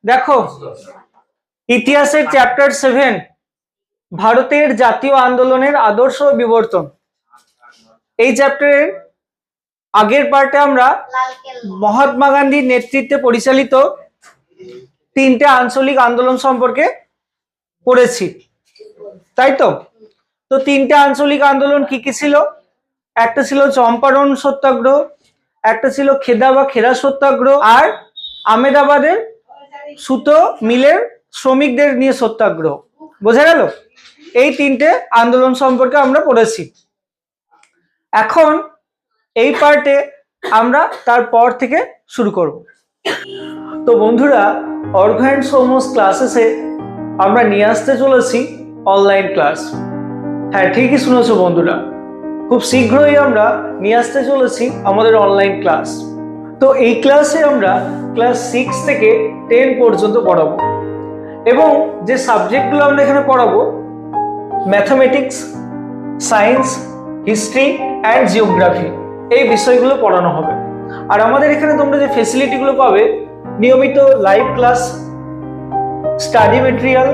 দেখো ইতিহাসের চ্যাপ্টার 7 ভারতের জাতীয় আন্দোলনের আদর্শ ও বিবর্তন। এই চ্যাপ্টারের আগের পার্টে আমরা মহাত্মা গান্ধীর নেতৃত্বে পরিচালিত 3টে আঞ্চলিক আন্দোলন সম্পর্কে পড়েছি, তাই তো? তো 3টে আঞ্চলিক আন্দোলন কি কি ছিল? একটা ছিল চম্পারণ সত্যাগ্রহ, একটা ছিল খেদা বা খেরা সত্যাগ্রহ, আর আহমেদাবাদের সুতো মিলের শ্রমিকদের নিয়ে সত্যাগ্রহ। বোঝা গেল? এই 3টে আন্দোলন সম্পর্কে আমরা পড়েছি। এখন এই পার্টে আমরা তারপর থেকে শুরু করব। তো বন্ধুরা, অর্ঘ্য অ্যান্ড সৌম্যস ক্লাসেসে আমরা নিয়ে আসতে চলেছি অনলাইন ক্লাস। হ্যাঁ, ঠিকই শুনেছো বন্ধুরা, খুব শীঘ্রই আমরা নিয়ে আসতে চলেছি আমাদের অনলাইন ক্লাস। তো এই ক্লাসে আমরা ক্লাস 6 থেকে 10 পর্যন্ত পড়াবো, এবং যে সাবজেক্টগুলো আমরা এখানে পড়াবো mathematics, science, history and geography, এই বিষয়গুলো পড়ানো হবে। আর আমাদের এখানে তোমরা যে ফেসিলিটিগুলো পাবে, নিয়মিত লাইভ ক্লাস, স্টাডি মেটেরিয়াল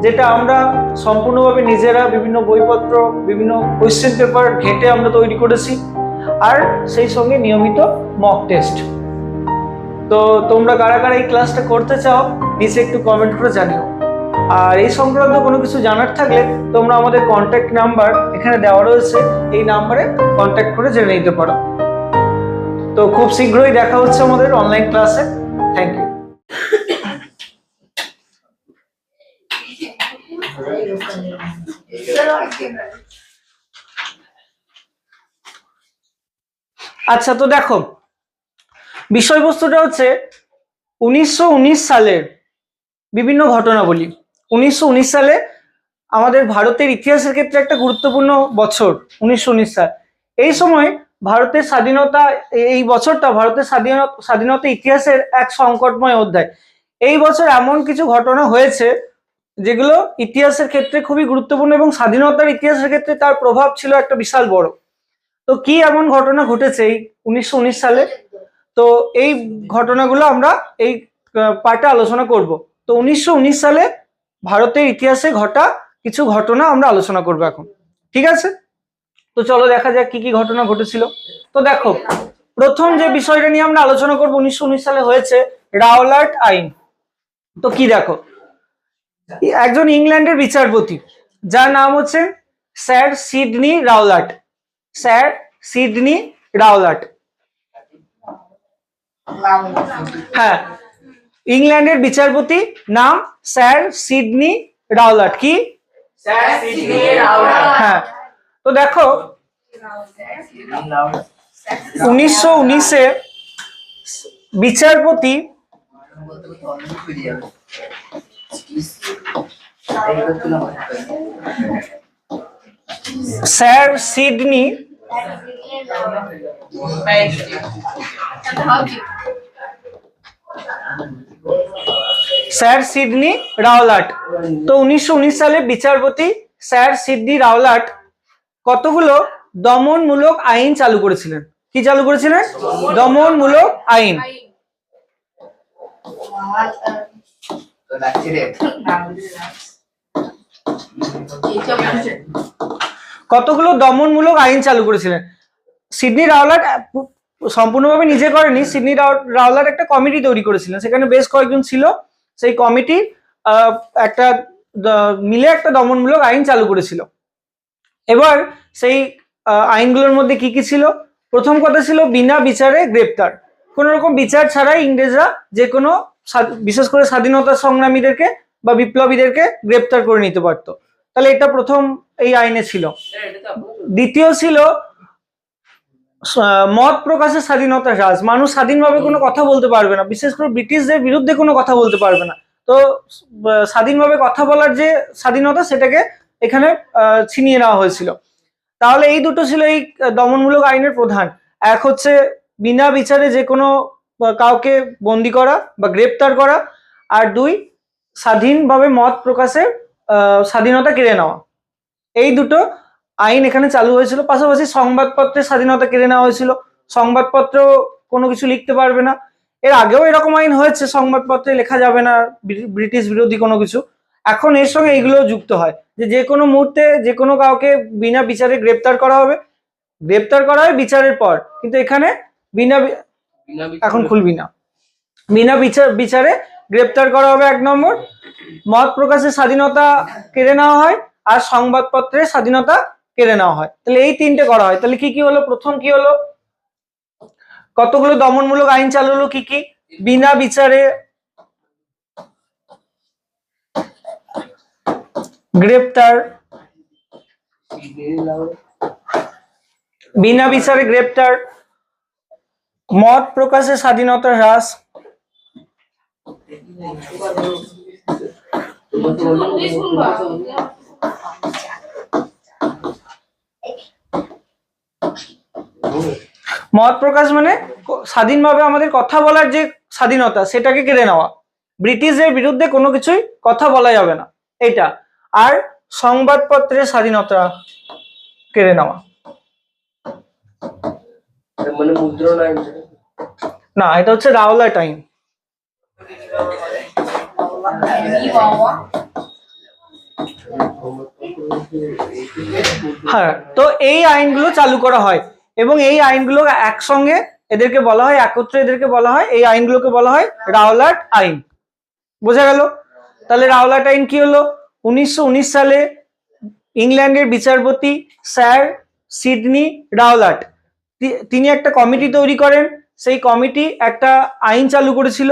যেটা আমরা সম্পূর্ণভাবে নিজেরা বিভিন্ন বইপত্র, বিভিন্ন কোয়েশ্চেন পেপার ঘেঁটে আমরা তৈরি করেছি, আর সেই সঙ্গে নিয়মিত মক টেস্ট। তো তোমরা কারা কারা এই ক্লাসটা করতে চাও নিচে একটু কমেন্ট করে জানিও। আর এই সংক্রান্ত কোনো কিছু জানার থাকলে তোমরা আমাদের কন্ট্যাক্ট নাম্বার এখানে দেওয়া রয়েছে, এই নাম্বারে কন্ট্যাক্ট করে জেনে নিতে পারো। তো খুব শীঘ্রই দেখা হচ্ছে আমাদের অনলাইন ক্লাসে। Thank you. আচ্ছা, তো দেখো বিষয়বস্তুটা হচ্ছে 1919 সালের বিভিন্ন ঘটনাবলী। 1919 সালে আমাদের ভারতের ইতিহাসের ক্ষেত্রে একটা গুরুত্বপূর্ণ বছর 1919 সাল। এই সময় ভারতের স্বাধীনতা, এই বছরটা ভারতের স্বাধীনতা ইতিহাসের এক সংকটময় অধ্যায়। এই বছর এমন কিছু ঘটনা হয়েছে যেগুলো ইতিহাসের ক্ষেত্রে খুবই গুরুত্বপূর্ণ, এবং স্বাধীনতার ইতিহাসের ক্ষেত্রে তার প্রভাব ছিল একটা বিশাল বড়। তো কি এমন ঘটনা ঘটেছে এই 1919 সালে? তো এই ঘটনাগুলো আমরা এই পার্টে আলোচনা করব। তো 1919 সালে ভারতের ইতিহাসে ঘটা কিছু ঘটনা আমরা আলোচনা করব এখন, ঠিক আছে? তো চলো দেখা যাক কি কি ঘটনা ঘটেছিল। তো দেখো, প্রথম যে বিষয়টা নিয়ে আমরা আলোচনা করব 1919 সালে হয়েছে রাওলাট আইন। তো কি দেখো, একজন ইংল্যান্ডের বিচারপতি যার নাম হচ্ছে Sir Sidney Rowlatt. Sir Sidney Rowlatt, হ্যাঁ, ইংল্যান্ডের বিচারপতি, নাম স্যার সিডনি রাওলাট। কি? Sir Sidney Rowlatt. হ্যাঁ, তো দেখো 1919-এ বিচারপতি স্যার সিডনি রাওলাট, তো 1919 সালে বিচারপতি স্যার সিডনি রাওলাট কতগুলো দমনমূলক আইন চালু করেছিলেন। কি চালু করেছিলেন? দমনমূলক আইন। কতগুলো দমনমূলক আইন চালু করেছিলেন। সিডনি রাওলাট সম্পূর্ণভাবে নিজে করেনি, সিডনি রাওলাট একটা কমিটি তৈরি করেছিলেন, সেখানে বেশ কয়েকজন ছিল, সেই কমিটি একটা মিলে একটা দমনমূলক আইন চালু করেছিল। এবার সেই আইনগুলোর মধ্যে কি কি ছিল? প্রথম কথা ছিল বিনা বিচারে গ্রেপ্তার। কোনো রকম বিচার ছাড়াই ইংরেজরা যে কোনো, বিশেষ করে স্বাধীনতা সংগ্রামীদেরকে বা বিপ্লবীদেরকে গ্রেপ্তার করে নিতে পারতো। তাহলে এটা প্রথম এই আইনে ছিল। দ্বিতীয় ছিল মত প্রকাশের স্বাধীনতা হ্রাস। মানুষ স্বাধীনভাবে কোনো কথা বলতে পারবে না, বিশেষ করে ব্রিটিশদের বিরুদ্ধে কোনো কথা বলতে পারবে না। তো স্বাধীনভাবে কথা বলার যে স্বাধীনতা, সেটাকে এখানে ছিনিয়ে নেওয়া হয়েছিল। তাহলে এই দুটো ছিল এই দমনমূলক আইনের প্রধান। এক হচ্ছে বিনা বিচারে যে কোনো কাউকে বন্দি করা বা গ্রেপ্তার করা, আর দুই স্বাধীনভাবে মত প্রকাশের স্বাধীনতা কেড়ে নেওয়া। এই দুটো আইন এখানে চালু হয়েছিল। পাশাপাশি সংবাদপত্রের স্বাধীনতা কেড়ে নেওয়া হয়েছিল, সংবাদপত্র কোনো কিছু লিখতে পারবে না। এর আগেও এরকম আইন হয়েছে, সংবাদপত্রে লেখা যাবে না ব্রিটিশ বিরোধী কোনো কিছু। এখন এর সঙ্গে এইগুলো যুক্ত হয় যে যে কোনো মুহূর্তে যে কোনো কাউকে বিনা বিচারে গ্রেপ্তার করা হবে, গ্রেপ্তার করা হয় বিচারের পর, কিন্তু এখানে বিনা এখন খুলবি না, বিনা বিচারে গ্রেপ্তার করা হবে। 1 নম্বর, মত প্রকাশের স্বাধীনতা কেড়ে নেওয়া হয়, আর সংবাদপত্রের স্বাধীনতা কেড়ে নেওয়া হয়। তাহলে এই 3টে করা হয়। তাহলে কি কি হলো? প্রথম কি হলো, কতগুলো দমনমূলক আইন চালু হলো, কি কি? বিনা বিচারে গ্রেপ্তার, বিনা বিচারে গ্রেপ্তার, মত প্রকাশের স্বাধীনতা হ্রাস, মত প্রকাশ মানে স্বাধীনভাবে আমাদের কথা বলার যে স্বাধীনতা সেটাকে কেড়ে নেওয়া, ব্রিটিশদের বিরুদ্ধে কোনো কিছুই কথা বলা যাবে না এটা। আর সংবাদপত্রের স্বাধীনতা কেড়ে নেওয়া, মানে মুদ্রণ আইন না এটা হচ্ছে রাওলাট আইন। হ্যাঁ, তো এই আইনগুলো চালু করা হয় এবং এই আইনগুলো একসঙ্গে এদেরকে বলা হয়, একত্রে এদেরকে বলা হয়, এই আইনগুলোকে বলা হয় রাওলাট আইন। বোঝা গেল? তাহলে রাওলাট আইন কি হলো? 1919 সালে ইংল্যান্ডের বিচারপতি স্যার সিডনি রাওলাট তিনি একটা কমিটি তৈরি করেন। সেই কমিটি একটা আইন চালু করেছিল।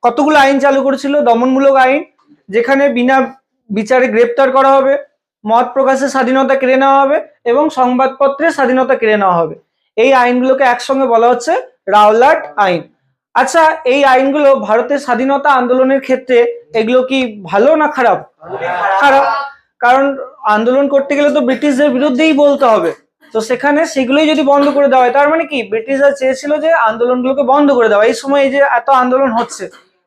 কতগুলো আইন চালু করেছিল? দমনমূলক আইন, যেখানে বিনা বিচারে গ্রেপ্তার করা হবে, মত প্রকাশের স্বাধীনতা কেড়ে নেওয়া হবে এবং সংবাদপত্রের স্বাধীনতা কেড়ে নেওয়া হবে। এই আইনগুলোকে একসঙ্গে বলা হচ্ছে রাওলাট আইন। আচ্ছা, এই আইনগুলো ভারতের স্বাধীনতা আন্দোলনের ক্ষেত্রে এগুলো কি ভালো না খারাপ? খারাপ, কারণ আন্দোলন করতে গেলে তো ব্রিটিশদের বিরুদ্ধেই বলতে হবে। তো সেখানে সেগুলোই যদি বন্ধ করে দেওয়া হয়, তার মানে কি ব্রিটিশরা চেয়েছিল যে আন্দোলনগুলোকে বন্ধ করে দেওয়া। এই সময় এই যে এত আন্দোলন হচ্ছে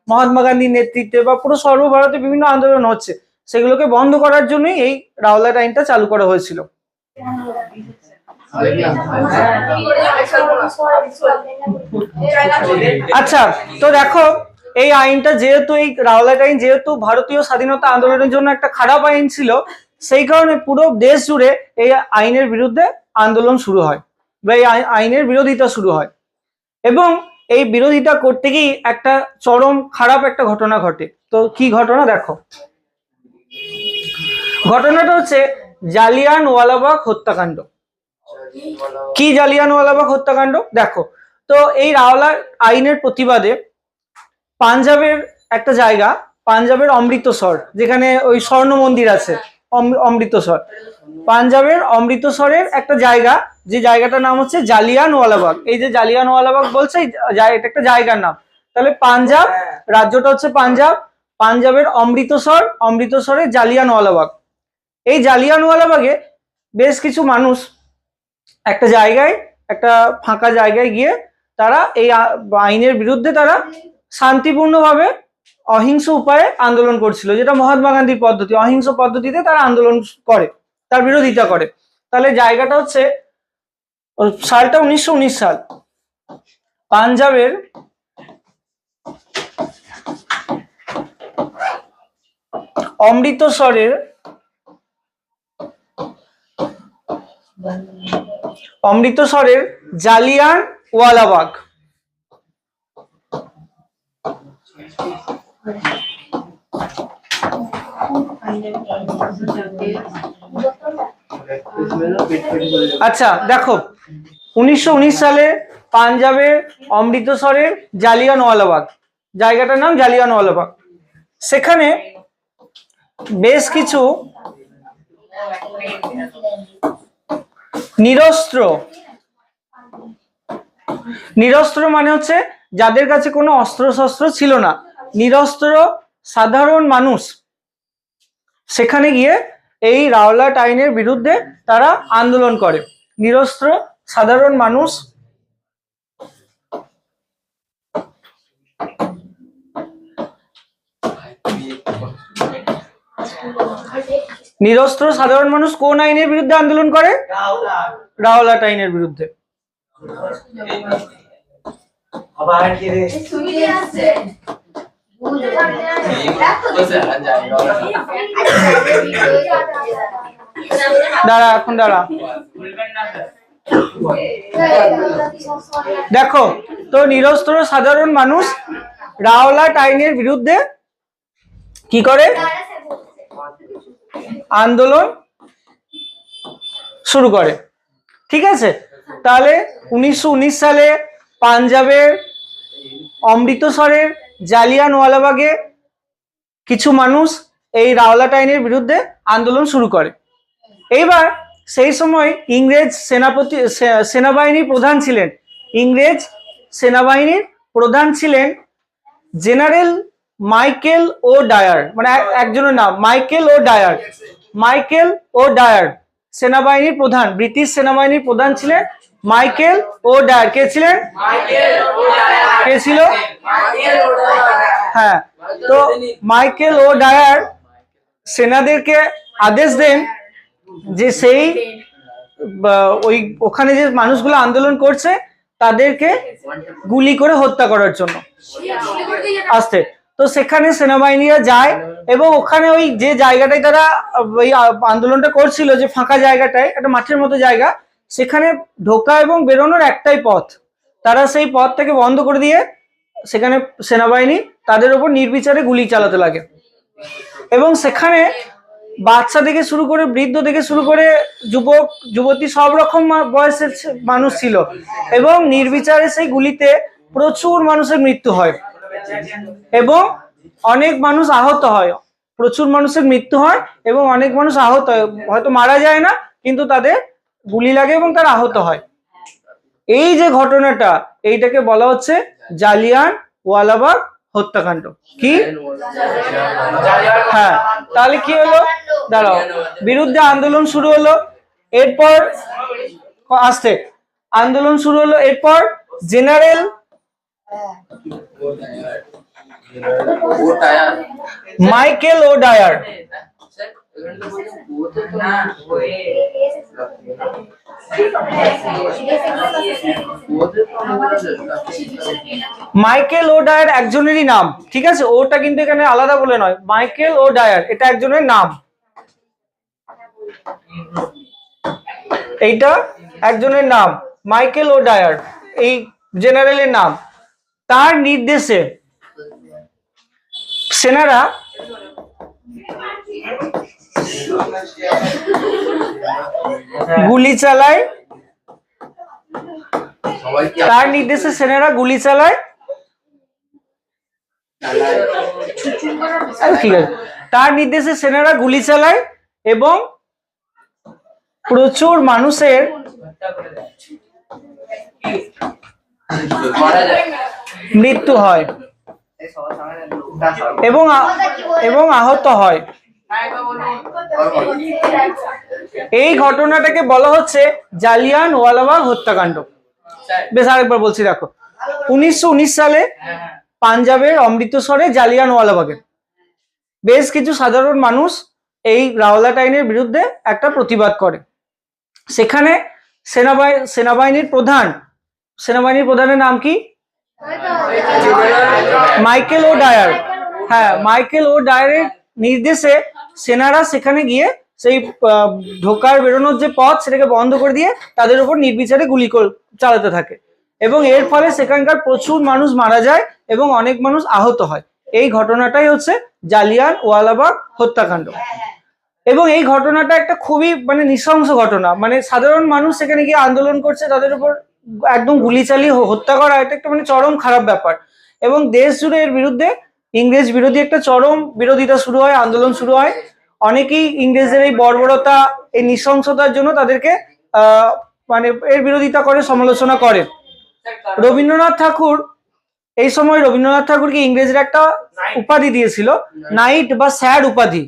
মহাত্মা গান্ধীর নেতৃত্বে বা পুরো সর্বভারতে বিভিন্ন আন্দোলন হচ্ছে, সেগুলোকে বন্ধ করার জন্যই এই রাওলাট আইনটা চালু করা হয়েছিল। আচ্ছা, তো দেখো এই আইনটা যেহেতু, এই রাওলাট আইন যেহেতু ভারতীয় স্বাধীনতা আন্দোলনের জন্য একটা খারাপ আইন ছিল, সেই কারণে পুরো দেশ জুড়ে এই আইনের বিরুদ্ধে আন্দোলন শুরু হয় বা এই আইনের বিরোধিতা শুরু হয়। এবং এই বিরোধিতা করতে গিয়ে একটা চরম খারাপ একটা ঘটনা ঘটে। তো কি ঘটনা? দেখো, ঘটনাটা হচ্ছে জালিয়ানওয়ালাবাগ হত্যাকাণ্ড। কি জালিয়ানওয়ালাবাগ হত্যাকাণ্ড? দেখো, তো এই রাওলাট আইনের প্রতিবাদে পাঞ্জাবের একটা জায়গা, পাঞ্জাবের অমৃতসর, যেখানে ওই স্বর্ণ মন্দির আছে, অমৃতসর, পাঞ্জাবের অমৃতসরের একটা জায়গা, যে জায়গাটার নাম হচ্ছে জালিয়ানওয়ালাবাগ। এই যে জালিয়ানওয়ালাবাগ বলছে, এটা একটা জায়গার নাম। তাহলে পাঞ্জাব রাজ্যটা হচ্ছে পাঞ্জাব, পাঞ্জাবের অমৃতসর, অমৃতসরের জালিয়ানওয়ালাবাগ। এই জালিয়ানওয়ালাবাগে বেশ কিছু মানুষ একটা জায়গায়, একটা ফাঁকা জায়গায় গিয়ে তারা এই আইনের বিরুদ্ধে তারা শান্তিপূর্ণভাবে অহিংস উপায়ে আন্দোলন করছিল, যেটা মহাত্মা গান্ধীর পদ্ধতি। অহিংস পদ্ধতিতে তারা আন্দোলন করে, তার বিরোধিতা করে। তাহলে জায়গাটা হচ্ছে, সালটা 1919 সাল, পাঞ্জাবের অমৃতসরের জালিয়ানওয়ালাবাগ। আচ্ছা দেখো, 1919 সালে পাঞ্জাবের অমৃতসরের জালিয়ানওয়ালাবাগ, জায়গাটার নাম জালিয়ানওয়ালাবাগ। সেখানে বেশ কিছু নিরস্ত্র মানে হচ্ছে যাদের কাছে কোনো অস্ত্র শস্ত্র ছিল না, নিরস্ত্র সাধারণ মানুষ সেখানে গিয়ে এই রাওলাট আইনের বিরুদ্ধে তারা আন্দোলন করে। নিরস্ত্র সাধারণ মানুষ কোন আইনের বিরুদ্ধে আন্দোলন করে? রাওলাট আইনের বিরুদ্ধে। দাঁড়া, এখন দাঁড়া। দেখো, তো নিরস্ত্র সাধারণ মানুষ রাওলাট আইনের বিরুদ্ধে কি করে? আন্দোলন শুরু করে। ঠিক আছে, তাহলে 1919 সালে পাঞ্জাবের অমৃতসরের জালিয়ানওয়ালাবাগে কিছু মানুষ এই রাওলাট আইনের বিরুদ্ধে আন্দোলন শুরু করে। এইবার সেই সময় ইংরেজ সেনাবাহিনীর প্রধান ছিলেন, ইংরেজ সেনাবাহিনীর প্রধান ছিলেন জেনারেল মাইকেল ও ডায়ার, মানে একজনের নাম মাইকেল ও ডায়ার। মাইকেল ও ডায়ার সেনাবাহিনীর প্রধান, ব্রিটিশ সেনাবাহিনীর প্রধান ছিলেন মাইকেল ও ডায়ার। কে ছিলেন? কে ছিল? হ্যাঁ, তো মাইকেল ও ডায়ার সেনাদেরকে আদেশ দেন যে সেই ওখানে যে মানুষগুলো আন্দোলন করছে তাদেরকে গুলি করে হত্যা করার জন্য আসতে। তো সেখানে সেনাবাহিনীরা যায় এবং ওখানে ওই যে জায়গাটায় তারা ওই আন্দোলনটা করছিল, যে ফাঁকা জায়গাটায়, একটা মাঠের মতো জায়গা, সেখানে ঢোকা এবং বেরোনোর একটাই পথ। তারা সেই পথটাকে বন্ধ করে দিয়ে সেখানে সেনাবাহিনী তাদের উপর নির্বিচারে গুলি চালাতে লাগে এবং সেখানে বাচ্চা থেকে শুরু করে বৃদ্ধ থেকে শুরু করে যুবক যুবতী সব রকম বয়সের মানুষ ছিল এবং নির্বিচারে সেই গুলিতে প্রচুর মানুষের মৃত্যু হয় এবং অনেক মানুষ আহত হয়। প্রচুর মানুষের মৃত্যু হয় এবং অনেক মানুষ আহত হয়, হয়তো মারা যায় না কিন্তু তাদের গুলি লাগে এবং তারা আহত হয়। এই যে ঘটনাটা, এইটাকে বলা হচ্ছে জালিয়ানওয়ালাবাগ হত্যাকাণ্ড। কি? হ্যাঁ, তাহলে কি হলো? দাঁড়াও, বিরুদ্ধে আন্দোলন শুরু হলো, এরপর আসতে আন্দোলন শুরু হলো, এরপর জেনারেল মাইকেল ও ডায়ার মাইকেল ও ডায়ার একজনেরই নাম, ঠিক আছে? ওটা কিন্তু এখানে আলাদা বলে নয়, মাইকেল ও ডায়ার এটা একজনের নাম, এইটা একজনের নাম মাইকেল ও ডায়ার, এই জেনারেলের নাম। তার নির্দেশে সেনারা গুলি চালায়, তার নির্দেশে সেনারা গুলি চালায়, ঠিক আছে, তার নির্দেশে সেনারা গুলি চালায় এবং প্রচুর মানুষের মৃত্যু হয় এবং আহত হয়। এই ঘটনাটাকে বলা হচ্ছে জালিয়ানওয়ালাবাগ হত্যাকাণ্ড। বেশ, আরেকবার বলছি, দেখো, 1919 সালে পাঞ্জাবের অমৃতসরে জালিয়ানওয়ালাবাগে বেশ কিছু সাধারণ মানুষ এই রাওলাট আইনের বিরুদ্ধে একটা প্রতিবাদ করে। সেখানে সেনাবাহিনীর প্রধানের নাম কি? মাইকেল ও ডায়ার। হ্যাঁ, মাইকেল ও ডায়ারের নির্দেশে সেনারা সেখানে গিয়ে সেই ঢোকার বেরোনোর যে পথ সেটাকে বন্ধ করে দিয়ে তাদের উপর নির্বিচারে গুলি চালাতে থাকে এবং এর ফলে সেখানকার প্রচুর মানুষ মারা যায় এবং অনেক মানুষ আহত হয়। এই ঘটনাটাই হচ্ছে জালিয়ানওয়ালাবাগ হত্যাকাণ্ড এবং এই ঘটনাটা একটা খুবই মানে নৃশংস ঘটনা। মানে সাধারণ মানুষ সেখানে গিয়ে আন্দোলন করছে, তাদের উপর একদম গুলি চালিয়ে হত্যা করা, এটা একটা মানে চরম খারাপ ব্যাপার এবং দেশ জুড়ে এর বিরুদ্ধে ইংরেজ বিরোধী একটা চরম বিরোধিতা শুরু হয়, আন্দোলন শুরু হয়। অনেকেই ইংরেজদের এই বর্বরতা, এই নৃশংসতার জন্য তাদেরকে মানে এর বিরোধিতা করে, সমালোচনা করে। রবীন্দ্রনাথ ঠাকুর, এই সময় রবীন্দ্রনাথ ঠাকুরকে ইংরেজরা একটা উপাধি দিয়েছিল, নাইট বা স্যাড উপাধি।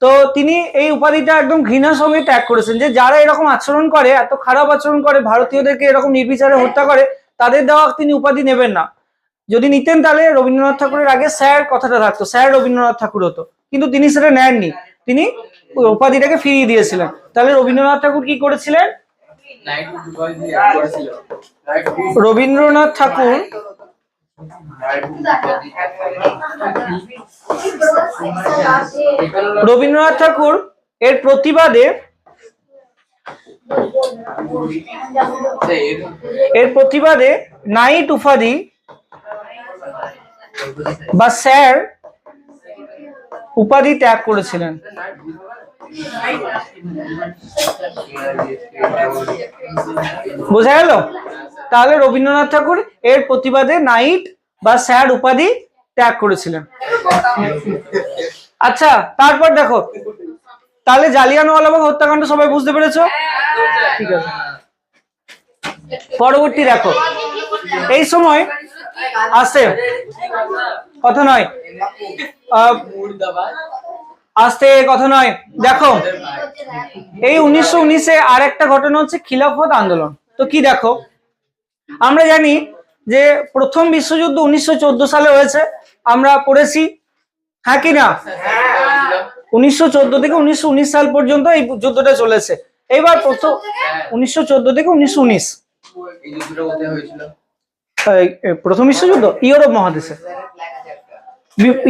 তো তিনি এই উপাধিটা একদম ঘৃণার সঙ্গে ত্যাগ করেছেন, যে যারা এরকম আচরণ করে, এত খারাপ আচরণ করে, ভারতীয়দেরকে এরকম নির্বিচারে হত্যা করে, তাদের দেওয়া তিনি উপাধি নেবেন না। যদি নিতেন তাহলে রবীন্দ্রনাথ ঠাকুরের আগে স্যার কথাটা থাকতো, স্যার রবীন্দ্রনাথ ঠাকুর হতো, কিন্তু তিনি সেটা নেননি, তিনি উপাধিটাকে ফিরিয়ে দিয়েছিলেন। তাহলে রবীন্দ্রনাথ ঠাকুর কি করেছিলেন? রবীন্দ্রনাথ ঠাকুর রবীন্দ্রনাথ ঠাকুর এর প্রতিবাদে নাইট উপাধি বা স্যার উপাধি ত্যাগ করেছিলেন। বোঝা গেল? তাহলে রবীন্দ্রনাথ ঠাকুর এর প্রতিবাদে নাইট বা স্যার উপাধি ত্যাগ করেছিলেন। আচ্ছা, তারপর দেখো, তাহলে জালিয়ানওয়ালাবাগ হত্যাকাণ্ড সবাই বুঝতে পেরেছো? ঠিক আছে, পরবর্তী দেখো, এই সময় আসে কথা নয়, আসতে কথা নয়, দেখো এই 1919-এ আর একটা ঘটনা হচ্ছে খিলাফত আন্দোলন। তো কি দেখো, আমরা জানি যে প্রথম বিশ্বযুদ্ধ 1914 সালে হয়েছে, আমরা পড়েছি, হ্যাঁ কি না? 1914 থেকে 1919 সাল পর্যন্ত এই যুদ্ধটা চলেছে। এবার প্রথম 1914 থেকে 1919 প্রথম বিশ্বযুদ্ধ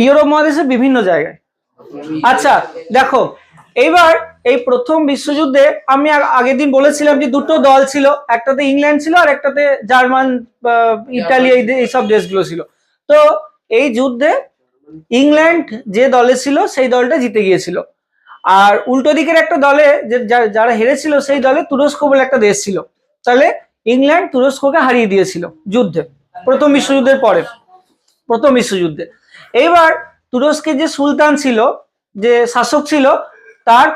ইউরোপ মহাদেশে বিভিন্ন জায়গায়। আচ্ছা দেখো, এইবার এই প্রথম বিশ্বযুদ্ধে আমি আগের দিন বলেছিলাম যে দুটো দল ছিল, একটাতে ইংল্যান্ড ছিল আর একটাতে জার্মান, ইতালি, এইসব দেশগুলো ছিল। তো এই যুদ্ধে ইংল্যান্ড যে দলে ছিল সেই দলটা জিতে গিয়েছিল, আর উল্টো দিকের একটা দলে যারা হেরেছিল সেই দলে তুরস্ক বলে একটা দেশ ছিল। তাহলে ইংল্যান্ড তুরস্ককে হারিয়ে দিয়েছিল যুদ্ধে, প্রথম বিশ্বযুদ্ধের পরে, প্রথম বিশ্বযুদ্ধে। এইবার তুরস্কের যে সুলতান ছিল, যে শাসক ছিল, তারা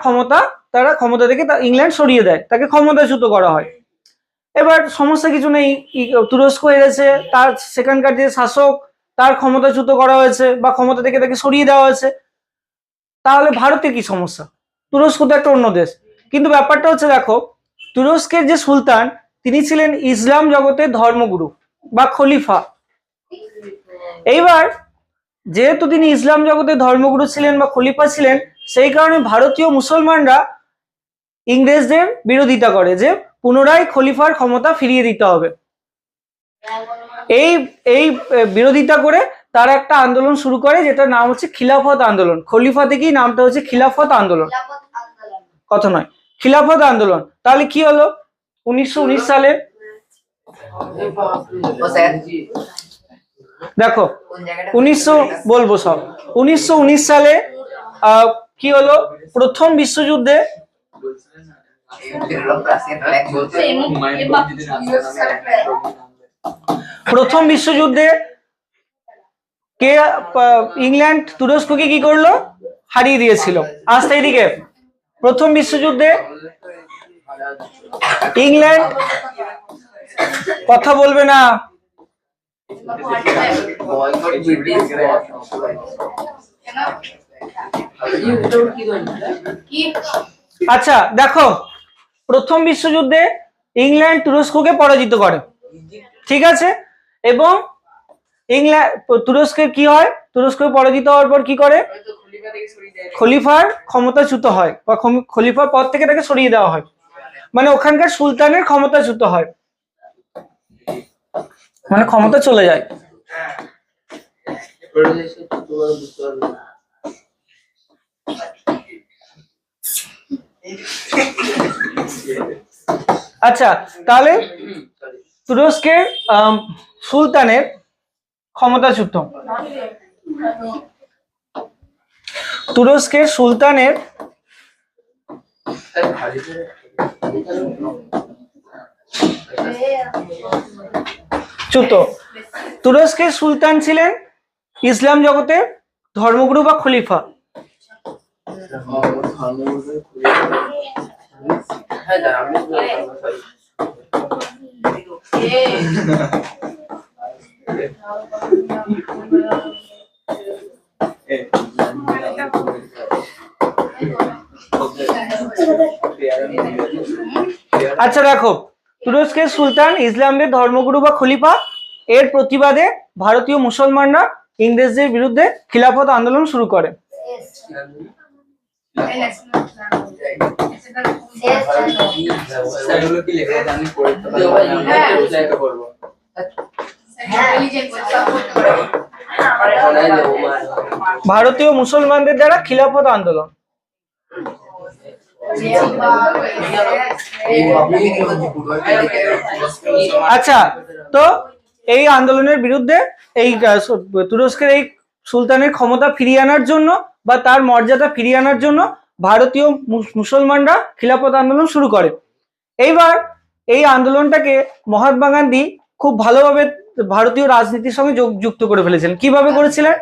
ক্ষমতা থেকে ইংল্যান্ড সরিয়ে দেয়, তাকে ক্ষমতাচ্যুত করা হয়। এবার সমস্যা কিছু নেই, তুরস্ক হেরেছে, তার সেখানকার যে শাসক তার ক্ষমতাচ্যুত করা হয়েছে বা ক্ষমতা থেকে তাকে সরিয়ে দেওয়া হয়েছে। তাহলে ভারতের কি সমস্যা? তুরস্ক তো একটা অন্য দেশ। কিন্তু ব্যাপারটা হচ্ছে দেখো, তুরস্কের যে সুলতান তিনি ছিলেন ইসলাম জগতের ধর্মগুরু বা খলিফা। এইবার যেহেতু তিনি ইসলাম জগতের ধর্মগুরু ছিলেন বা খলিফা ছিলেন, সেই কারণে ভারতীয় মুসলমানরা ইংরেজদের বিরোধিতা করে যে পুনরায় খলিফার ক্ষমতা ফিরিয়ে দিতে হবে। এই বিরোধিতা করে তারা একটা আন্দোলন শুরু করে, যেটার নাম হচ্ছে খিলাফত আন্দোলন। খলিফা থেকেই নামটা হচ্ছে খিলাফত আন্দোলন, কথা নয়, খিলাফত আন্দোলন। তাহলে কি হলো 1919 সালে? দেখো 1919 সালে কি হলো? প্রথম বিশ্বযুদ্ধে কে ইংল্যান্ড তুরস্ককে কি করলো? হারিয়ে দিয়েছিল। আসতে এদিকে, প্রথম বিশ্বযুদ্ধে ইংল্যান্ড, কথা বলবে না, আচ্ছা দেখো, প্রথম বিশ্বযুদ্ধে ইংল্যান্ড তুরস্ককে পরাজিত করে, ঠিক আছে? এবং তুরস্কের কি হয়? তুরস্ক পরাজিত হওয়ার পর কি করে? খলিফার ক্ষমতাচ্যুত হয় বা খলিফার পদ থেকে তাকে সরিয়ে দেওয়া হয়, মানে ওখানকার সুলতানের ক্ষমতাচ্যুত হয়, মানে ক্ষমতা চলে যায়। আচ্ছা, তাহলে তুরস্কের সুলতানের ক্ষমতাচ্যুত, তুরস্কের সুলতানের চ্যুত। তুরস্কের সুলতান ছিলেন ইসলাম জগতের ধর্মগুরু বা খলিফা। আচ্ছা দেখো, তুরস্কের সুলতান ইসলামের ধর্মগুরু বা খলিফা, এর প্রতিবাদে ভারতীয় মুসলমানরা ইংরেজদের বিরুদ্ধে খিলাফত আন্দোলন শুরু করে। ভারতীয় মুসলমানদের দ্বারা খিলাফত আন্দোলন। আচ্ছা, তো এই আন্দোলনের বিরুদ্ধে এই তুরস্কের এই সুলতানের ক্ষমতা ফিরিয়ে আনার জন্য বা তার মর্যাদা ফিরিয়ে আনার জন্য ভারতীয় মুসলমানরা খিলাফত আন্দোলন শুরু করে। এইবার এই আন্দোলনটাকে মহাত্মা গান্ধী খুব ভালোভাবে ভারতীয় রাজনীতির সঙ্গে যুক্ত করে ফেলেছিলেন। কিভাবে করেছিলেন?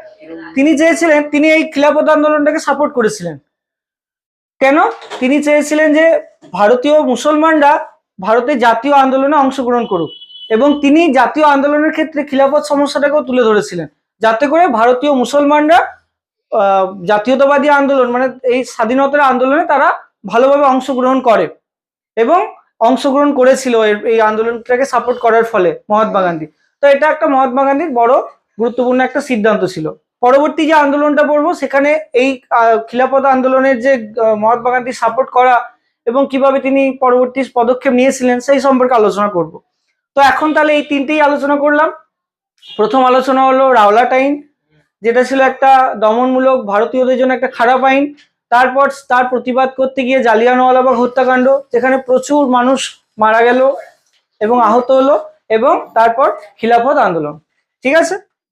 তিনি চেয়েছিলেন, তিনি এই খিলাফত আন্দোলনটাকে সাপোর্ট করেছিলেন। কেন? তিনি চেয়েছিলেন যে ভারতীয় মুসলমানরা ভারতের জাতীয় আন্দোলনে অংশগ্রহণ করুক, এবং তিনি জাতীয় আন্দোলনের ক্ষেত্রে খিলাফত সমস্যাটাকেও তুলে ধরেছিলেন, যাতে করে ভারতীয় মুসলমানরা জাতীয়তাবাদী আন্দোলন মানে এই স্বাধীনতার আন্দোলনে তারা ভালোভাবে অংশগ্রহণ করে, এবং অংশগ্রহণ করেছিল এই আন্দোলনটাকে সাপোর্ট করার ফলে মহাত্মা গান্ধী। তো এটা একটা মহাত্মা গান্ধীর বড় গুরুত্বপূর্ণ একটা সিদ্ধান্ত ছিল। পরবর্তী যে আন্দোলনটা পড়বো সেখানে এই খিলাফত আন্দোলনের যে মহাত্মা গান্ধীর সাপোর্ট করা এবং কিভাবে তিনি পরবর্তী পদক্ষেপ নিয়েছিলেন সেই সম্পর্কে আলোচনা করব। তো এখন তাহলে এই তিনটেই আলোচনা করলাম। প্রথম আলোচনা হলো রাওলাট আইন, যেটা ছিল একটা দমনমূলক, ভারতীয়দের জন্য একটা খারাপ আইন। তারপর তার প্রতিবাদ করতে গিয়ে জালিয়ানওয়ালাবাগ হত্যাকাণ্ড, যেখানে প্রচুর মানুষ মারা গেল এবং আহত হলো, এবং তারপর খিলাফত আন্দোলন। ঠিক আছে।